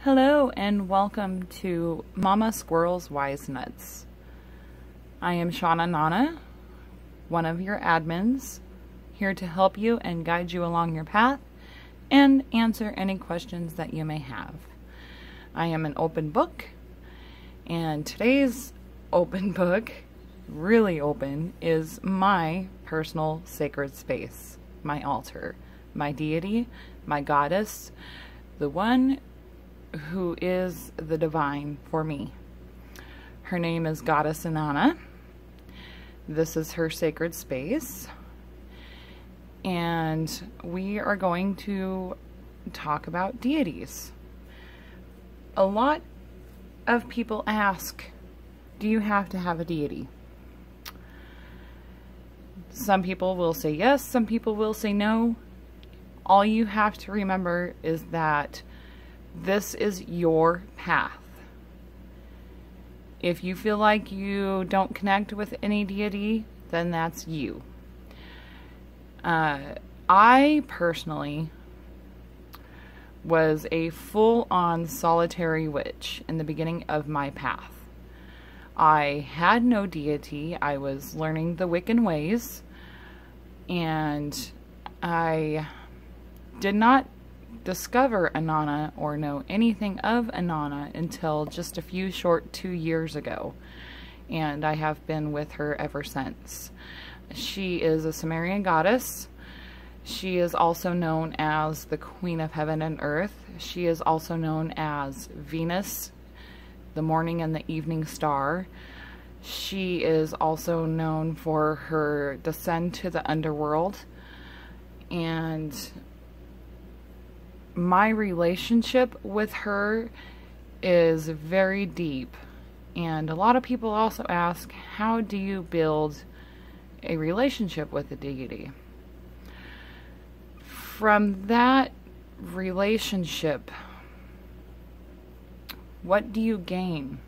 Hello and welcome to Mama Squirrel's Wise Nuts. I am Shauna Nana, one of your admins, here to help you and guide you along your path and answer any questions that you may have. I am an open book, and today's open book, really open, is my personal sacred space, my altar, my deity, my goddess, the one who is the divine for me. Her name is Goddess Inanna. This is her sacred space, and we are going to talk about deities. A lot of people ask, do you have to have a deity? Some people will say yes, some people will say no. All you have to remember is that this is your path. If you feel like you don't connect with any deity, then that's you. I personally was a full-on solitary witch in the beginning of my path. I had no deity. I was learning the Wiccan ways, and I did not discover Inanna or know anything of Inanna until just a few short 2 years ago, and I have been with her ever since. She is a Sumerian goddess. She is also known as the Queen of Heaven and Earth. She is also known as Venus, the morning and the evening star. She is also known for her descent to the underworld, and my relationship with her is very deep. And a lot of people also ask, how do you build a relationship with a deity? From that relationship, what do you gain?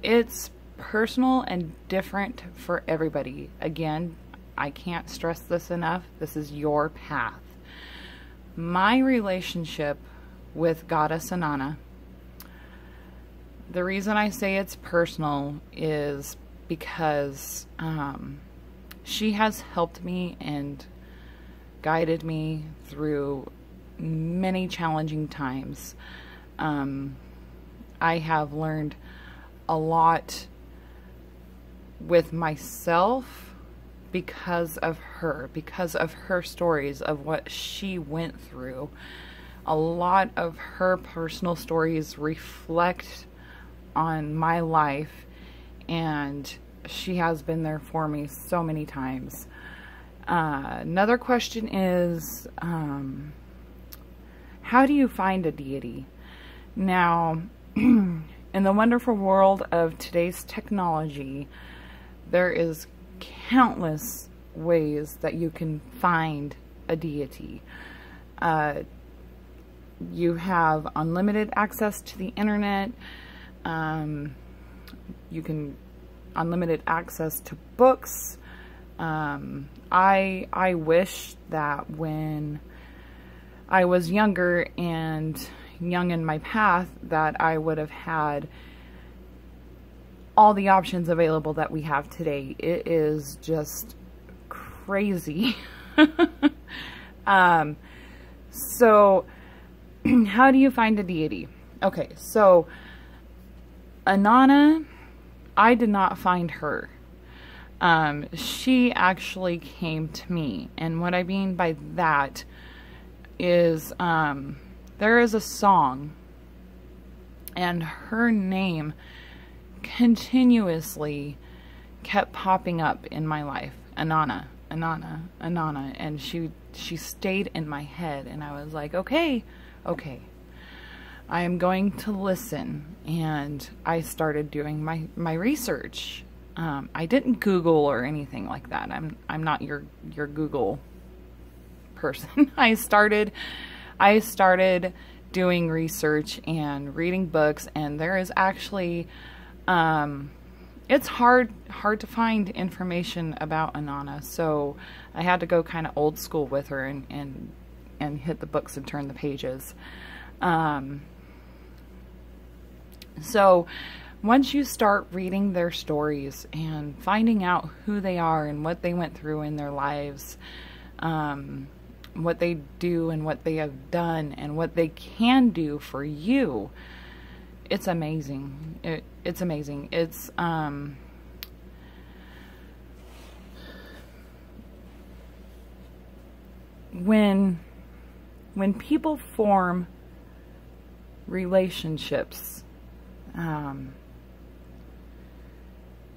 It's personal and different for everybody. Again, I can't stress this enough. This is your path. My relationship with Goddess Inanna, the reason I say it's personal is because she has helped me and guided me through many challenging times. I have learned a lot with myself because of her stories of what she went through. A lot of her personal stories reflect on my life, and she has been there for me so many times. Another question is, how do you find a deity? Now, in the wonderful world of today's technology, there is countless ways that you can find a deity. You have unlimited access to the internet. You can unlimited access to books. I wish that when I was younger and young in my path, that I would have had all the options available that we have today. It is just crazy. So how do you find a deity? Okay, so Inanna, I did not find her. She actually came to me, and what I mean by that is there is a song, and her name continuously kept popping up in my life. Inanna, Inanna, Inanna, and she stayed in my head, and I was like, okay, I am going to listen. And I started doing my research. I didn't Google or anything like that. I'm not your Google person. I started doing research and reading books, and there is actually it's hard to find information about Inanna, so I had to go kind of old school with her and and hit the books and turn the pages. So once you start reading their stories and finding out who they are and what they went through in their lives, what they do and what they have done and what they can do for you, it's amazing. It's amazing. It's, when people form relationships,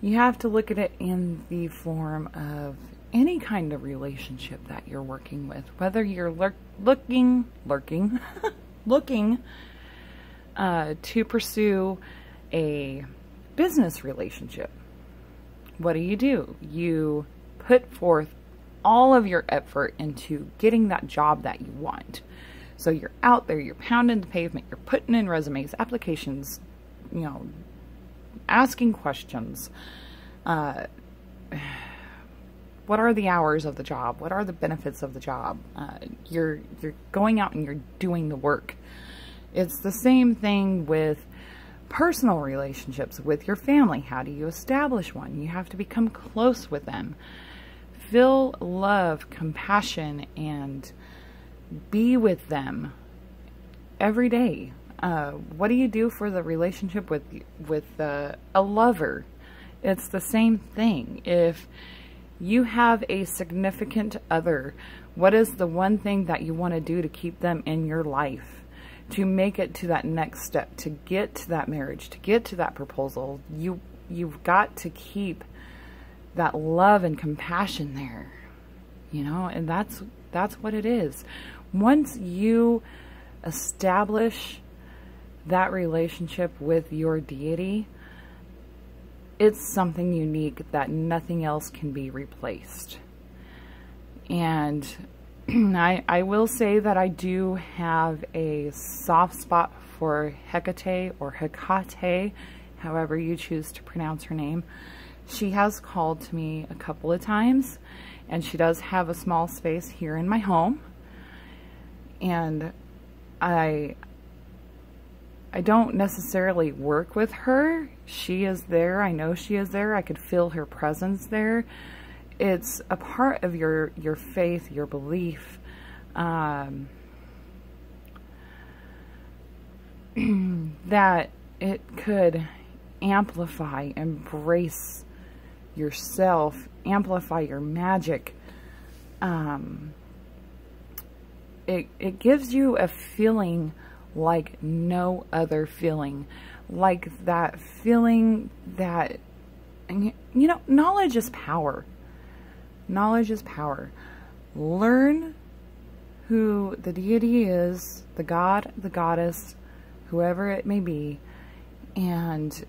you have to look at it in the form of any kind of relationship that you're working with, whether you're looking to pursue a business relationship. What do? You put forth all of your effort into getting that job that you want. So you're out there, you're pounding the pavement, you're putting in resumes, applications, you know, asking questions. What are the hours of the job? What are the benefits of the job? You're going out and you're doing the work. It's the same thing with personal relationships with your family. How do you establish one? You have to become close with them. Feel love, compassion, and be with them every day. What do you do for the relationship with a lover? It's the same thing. If you have a significant other, what is the one thing that you want to do to keep them in your life, to make it to that next step, to get to that marriage, to get to that proposal? You've got to keep that love and compassion there, you know, and that's what it is. Once you establish that relationship with your deity, it's something unique that nothing else can be replaced. And I will say that I do have a soft spot for Hecate or Hecate, however you choose to pronounce her name. She has called to me a couple of times, and she does have a small space here in my home. And I don't necessarily work with her. She is there. I know she is there. I could feel her presence there. It's a part of your faith, your belief, that it could amplify, embrace yourself, amplify your magic. It gives you a feeling like no other feeling, like that feeling that, you know, knowledge is power. Knowledge is power. Learn who the deity is, the god, the goddess, whoever it may be, and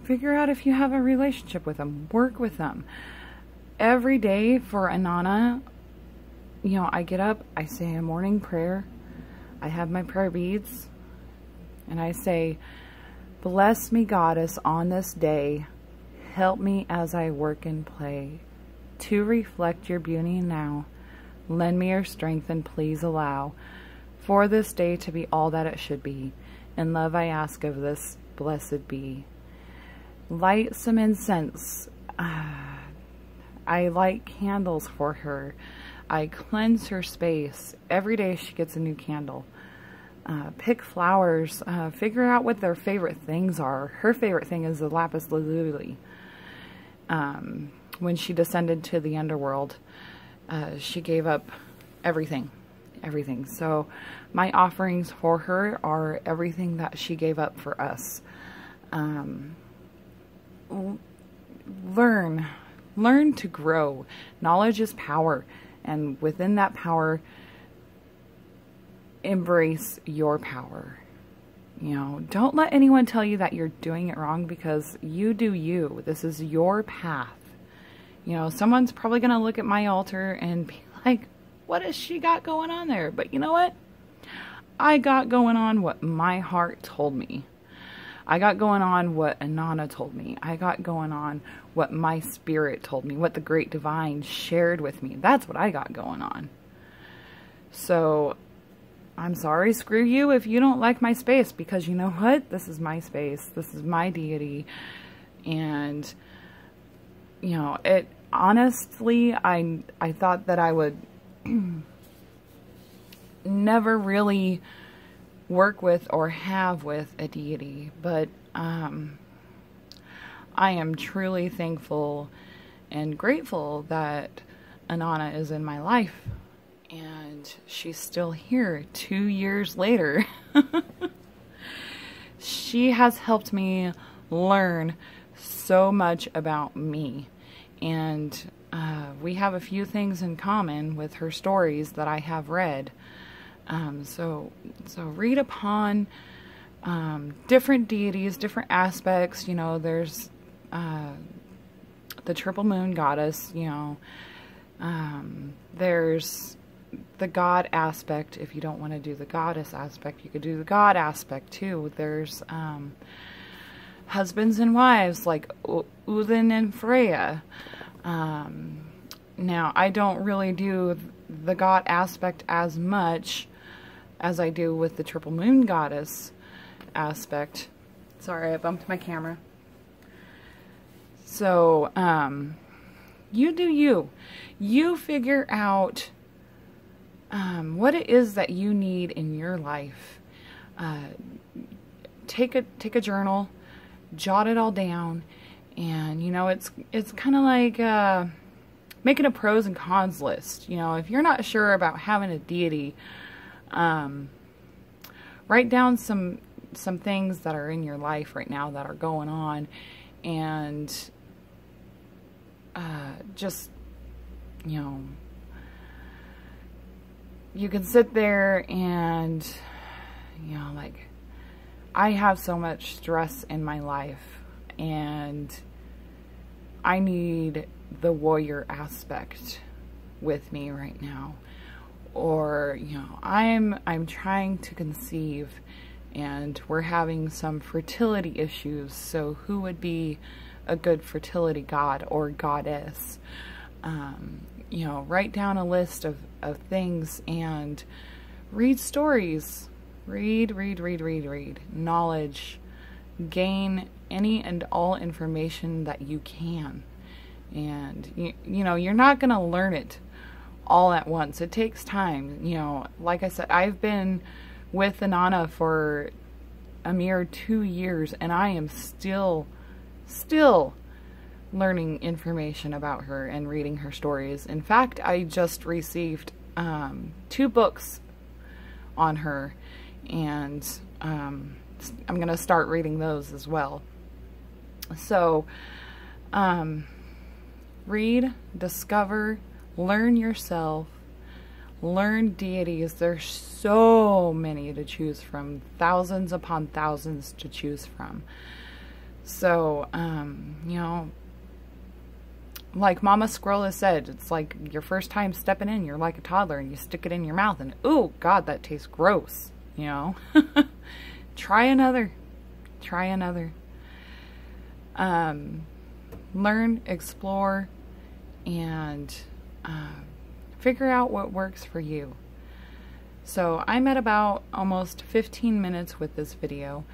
figure out if you have a relationship with them. Work with them. Every day for Inanna, you know, I get up, I say a morning prayer, I have my prayer beads, and I say, "Bless me, Goddess, on this day. Help me as I work and play to reflect your beauty now. Lend me your strength and please allow for this day to be all that it should be. In love I ask of this, blessed be." Light some incense. I light candles for her. I cleanse her space. Every day she gets a new candle. Pick flowers. Figure out what their favorite things are. Her favorite thing is the lapis lazuli. When she descended to the underworld, she gave up everything. Everything. So my offerings for her are everything that she gave up for us. Learn to grow. Knowledge is power, and within that power, embrace your power. You know, don't let anyone tell you that you're doing it wrong, because you do you. This is your path. You know, someone's probably going to look at my altar and be like, what has she got going on there? But you know what? I got going on what my heart told me. I got going on what Inanna told me. I got going on what my spirit told me, what the Great Divine shared with me. That's what I got going on. So I'm sorry, screw you if you don't like my space, because you know what? This is my space. This is my deity. And, you know, it honestly, I thought that I would never really work with or have with a deity, but I am truly thankful and grateful that Anana is in my life, and she's still here 2 years later. She has helped me learn so much about me, and we have a few things in common with her stories that I have read. So read upon different deities, different aspects. You know, there's the triple moon goddess, you know, there's the god aspect. If you don't want to do the goddess aspect, you could do the god aspect too. There's husbands and wives like Uthin and Freya. Now, I don't really do the god aspect as much as I do with the triple moon goddess aspect. Sorry, I bumped my camera. So, you do you. You figure out what it is that you need in your life. Take a journal, jot it all down, and you know, it's kind of like making a pros and cons list. You know, if you're not sure about having a deity, write down some things that are in your life right now that are going on, and just, you know, you can sit there and, you know, like, I have so much stress in my life, and I need the warrior aspect with me right now. Or, you know, I'm trying to conceive, and we're having some fertility issues, so who would be a good fertility god or goddess? You know, write down a list of things and read stories. Read knowledge. Gain any and all information that you can. And, you know, you're not going to learn it all at once. It takes time. You know, like I said, I've been with Anana for a mere 2 years, and I am still learning information about her and reading her stories. In fact, I just received 2 books on her, and I'm going to start reading those as well. So, read, discover, learn yourself, learn deities. There's so many to choose from, thousands upon thousands to choose from. So, you know, like Mama Squirrel has said, it's like your first time stepping in, you're like a toddler, and you stick it in your mouth, and ooh, God, that tastes gross, you know. Try another. Learn, explore, and figure out what works for you. So I'm at about almost 15 minutes with this video,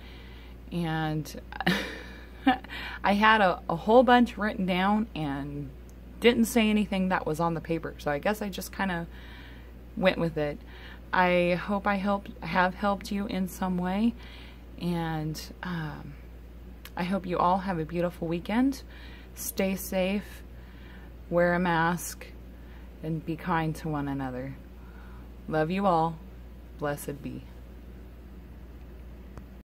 and I had a whole bunch written down and didn't say anything that was on the paper, so I guess I just kind of went with it. I hope I have helped you in some way, and I hope you all have a beautiful weekend. Stay safe, wear a mask, and be kind to one another. Love you all. Blessed be.